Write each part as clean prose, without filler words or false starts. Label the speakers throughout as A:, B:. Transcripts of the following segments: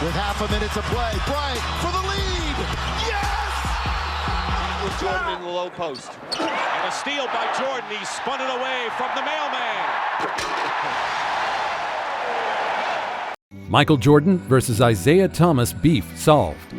A: with half a minute to play. Bryant for the lead. Yes!
B: With Jordan in the low post.
C: And a steal by Jordan. He spun it away from the mailman.
D: Michael Jordan versus Isiah Thomas beef solved.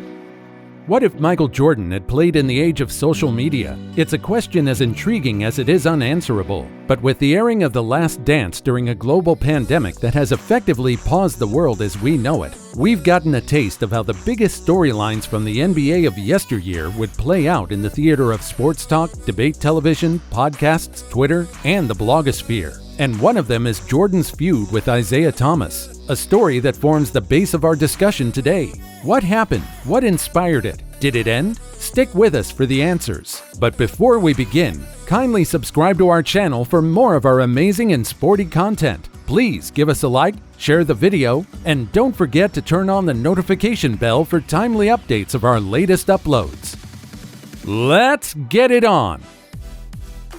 D: What if Michael Jordan had played in the age of social media? It's a question as intriguing as it is unanswerable. But with the airing of The Last Dance during a global pandemic that has effectively paused the world as we know it, we've gotten a taste of how the biggest storylines from the NBA of yesteryear would play out in the theater of sports talk, debate television, podcasts, Twitter, and the blogosphere. And one of them is Jordan's feud with Isiah Thomas, a story that forms the base of our discussion today. What happened? What inspired it? Did it end? Stick with us for the answers. But before we begin, kindly subscribe to our channel for more of our amazing and sporty content. Please give us a like, share the video, and don't forget to turn on the notification bell for timely updates of our latest uploads. Let's get it on!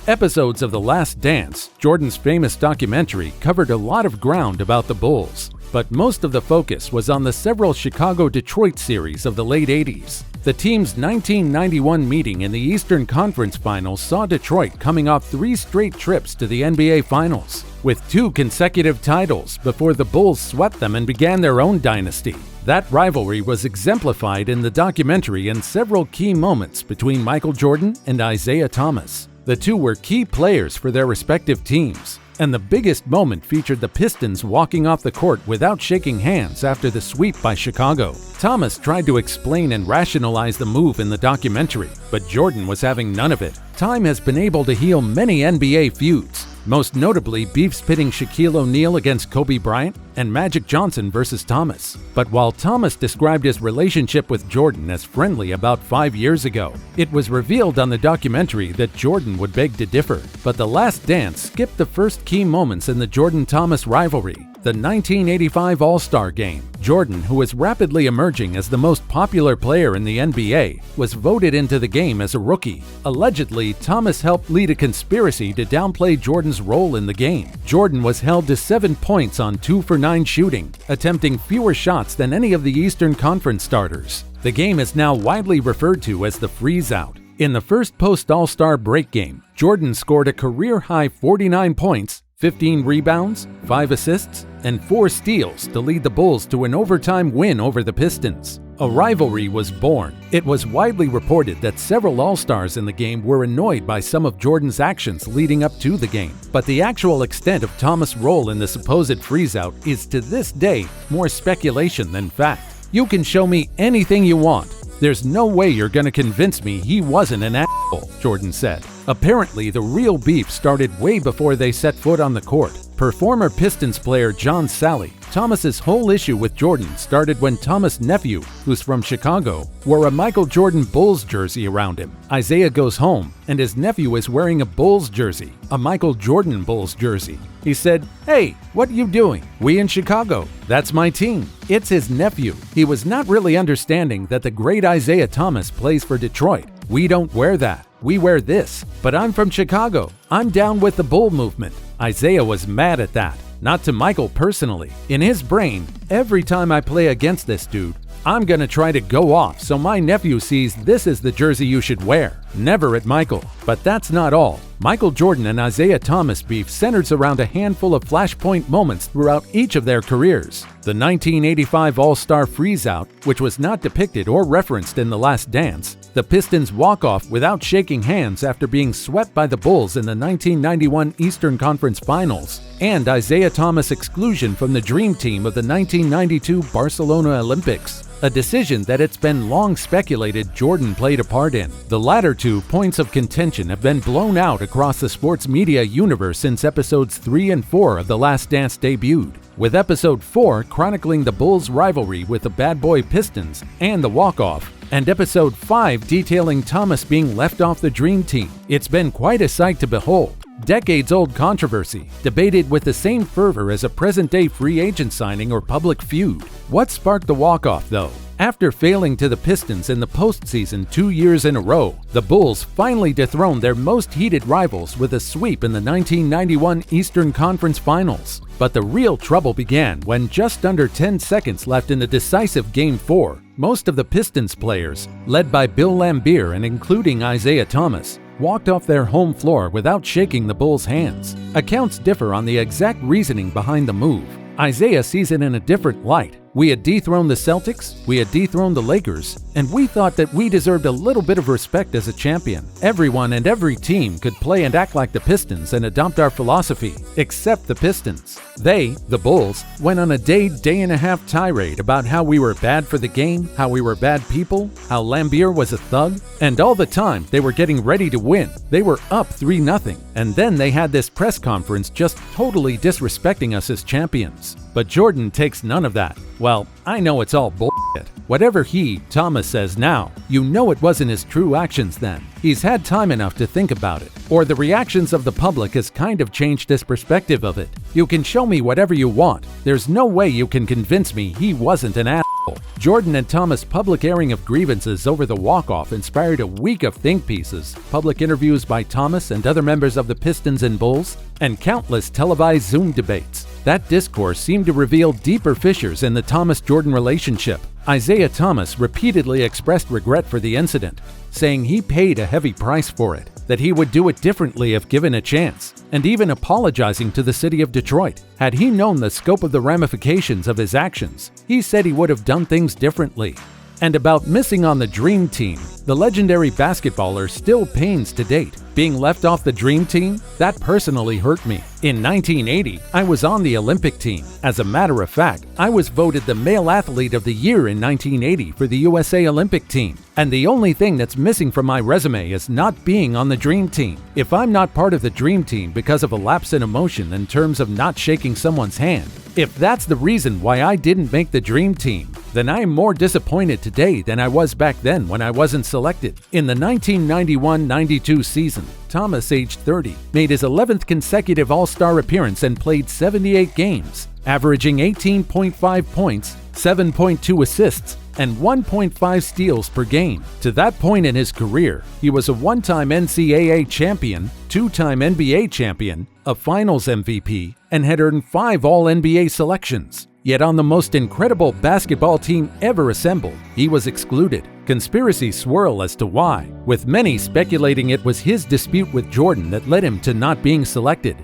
D: Episodes of The Last Dance, Jordan's famous documentary, covered a lot of ground about the Bulls, but most of the focus was on the several Chicago-Detroit series of the late 80s. The team's 1991 meeting in the Eastern Conference Finals saw Detroit coming off 3 straight trips to the NBA Finals, with 2 consecutive titles before the Bulls swept them and began their own dynasty. That rivalry was exemplified in the documentary in several key moments between Michael Jordan and Isiah Thomas. The two were key players for their respective teams, and the biggest moment featured the Pistons walking off the court without shaking hands after the sweep by Chicago. Thomas tried to explain and rationalize the move in the documentary, but Jordan was having none of it. Time has been able to heal many NBA feuds, most notably beefs pitting Shaquille O'Neal against Kobe Bryant and Magic Johnson versus Thomas. But while Thomas described his relationship with Jordan as friendly about 5 years ago, it was revealed on the documentary that Jordan would beg to differ. But The Last Dance skipped the first key moments in the Jordan-Thomas rivalry, the 1985 All-Star Game. Jordan, who was rapidly emerging as the most popular player in the NBA, was voted into the game as a rookie. Allegedly, Thomas helped lead a conspiracy to downplay Jordan's role in the game. Jordan was held to 7 points on 2 for 9 shooting, attempting fewer shots than any of the Eastern Conference starters. The game is now widely referred to as the freeze-out. In the first post-All-Star break game, Jordan scored a career-high 49 points, 15 rebounds, 5 assists, and 4 steals to lead the Bulls to an overtime win over the Pistons. A rivalry was born. It was widely reported that several All-Stars in the game were annoyed by some of Jordan's actions leading up to the game. But the actual extent of Thomas' role in the supposed freeze-out is to this day more speculation than fact. You can show me anything you want. There's no way you're gonna convince me he wasn't an asshole, Jordan said. Apparently, the real beef started way before they set foot on the court. Per former Pistons player John Sally, Thomas's whole issue with Jordan started when Thomas' nephew, who's from Chicago, wore a Michael Jordan Bulls jersey around him. Isiah goes home, and his nephew is wearing a Bulls jersey, a Michael Jordan Bulls jersey. He said, "Hey, what you doing? We in Chicago. That's my team." It's his nephew. He was not really understanding that the great Isiah Thomas plays for Detroit. "We don't wear that. We wear this. But I'm from Chicago. I'm down with the Bull movement." Isiah was mad at that. Not to Michael personally. In his brain, every time I play against this dude, I'm gonna try to go off so my nephew sees this is the jersey you should wear. Never at Michael. But that's not all. Michael Jordan and Isiah Thomas beef centers around a handful of flashpoint moments throughout each of their careers. The 1985 All-Star freeze-out, which was not depicted or referenced in The Last Dance, the Pistons' walk-off without shaking hands after being swept by the Bulls in the 1991 Eastern Conference Finals, and Isiah Thomas' exclusion from the Dream Team of the 1992 Barcelona Olympics, a decision that it's been long speculated Jordan played a part in. The latter 2 points of contention have been blown out across the sports media universe since episodes 3 and 4 of The Last Dance debuted, with episode 4 chronicling the Bulls' rivalry with the Bad Boy Pistons and the walk-off, and episode 5 detailing Thomas being left off the Dream Team. It's been quite a sight to behold. Decades-old controversy, debated with the same fervor as a present-day free agent signing or public feud. What sparked the walk-off, though? After failing to the Pistons in the postseason 2 years in a row, the Bulls finally dethroned their most heated rivals with a sweep in the 1991 Eastern Conference Finals. But the real trouble began when just under 10 seconds left in the decisive Game 4, most of the Pistons players, led by Bill Laimbeer and including Isiah Thomas, walked off their home floor without shaking the Bulls' hands. Accounts differ on the exact reasoning behind the move. Isiah sees it in a different light. We had dethroned the Celtics, we had dethroned the Lakers, and we thought that we deserved a little bit of respect as a champion. Everyone and every team could play and act like the Pistons and adopt our philosophy, except the Pistons. They, the Bulls, went on a day and a half tirade about how we were bad for the game, how we were bad people, how Laimbeer was a thug, and all the time they were getting ready to win. They were up 3-0, and then they had this press conference just totally disrespecting us as champions. But Jordan takes none of that. Well, I know it's all bullshit. Whatever Thomas says now, you know it wasn't his true actions then. He's had time enough to think about it. Or the reactions of the public has kind of changed his perspective of it. You can show me whatever you want. There's no way you can convince me he wasn't an asshole. Jordan and Thomas' public airing of grievances over the walk-off inspired a week of think pieces, public interviews by Thomas and other members of the Pistons and Bulls, and countless televised Zoom debates. That discourse seemed to reveal deeper fissures in the Thomas-Jordan relationship. Isiah Thomas repeatedly expressed regret for the incident, saying he paid a heavy price for it, that he would do it differently if given a chance, and even apologizing to the city of Detroit. Had he known the scope of the ramifications of his actions, he said he would have done things differently. And about missing on the Dream Team, the legendary basketballer still pains to date. Being left off the Dream Team, that personally hurt me. In 1980, I was on the Olympic team. As a matter of fact, I was voted the Male Athlete of the Year in 1980 for the USA Olympic team. And the only thing that's missing from my resume is not being on the Dream Team. If I'm not part of the Dream Team because of a lapse in emotion in terms of not shaking someone's hand, if that's the reason why I didn't make the Dream Team, then I am more disappointed today than I was back then when I wasn't selected. In the 1991-92 season, Thomas, aged 30, made his 11th consecutive All-Star appearance and played 78 games, averaging 18.5 points, 7.2 assists, and 1.5 steals per game. To that point in his career, he was a one-time NCAA champion, two-time NBA champion, a Finals MVP, and had earned 5 All-NBA selections. Yet on the most incredible basketball team ever assembled, he was excluded. Conspiracies swirl as to why, with many speculating it was his dispute with Jordan that led him to not being selected.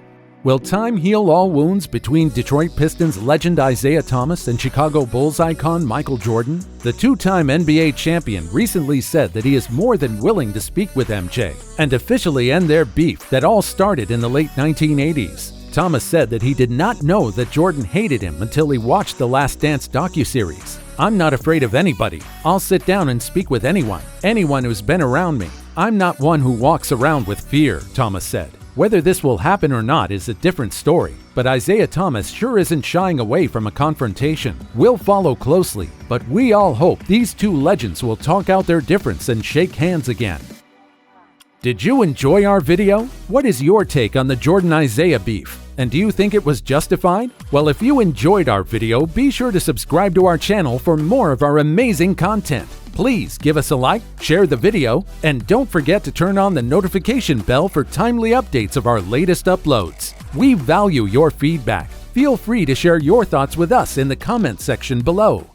D: Will time heal all wounds between Detroit Pistons legend Isiah Thomas and Chicago Bulls icon Michael Jordan? The two-time NBA champion recently said that he is more than willing to speak with MJ and officially end their beef that all started in the late 1980s. Thomas said that he did not know that Jordan hated him until he watched the Last Dance docuseries. I'm not afraid of anybody. I'll sit down and speak with anyone who's been around me. I'm not one who walks around with fear, Thomas said. Whether this will happen or not is a different story, but Isiah Thomas sure isn't shying away from a confrontation. We'll follow closely, but we all hope these two legends will talk out their difference and shake hands again. Did you enjoy our video? What is your take on the Jordan-Isiah beef? And do you think it was justified? Well, if you enjoyed our video, be sure to subscribe to our channel for more of our amazing content. Please give us a like, share the video, and don't forget to turn on the notification bell for timely updates of our latest uploads. We value your feedback. Feel free to share your thoughts with us in the comments section below.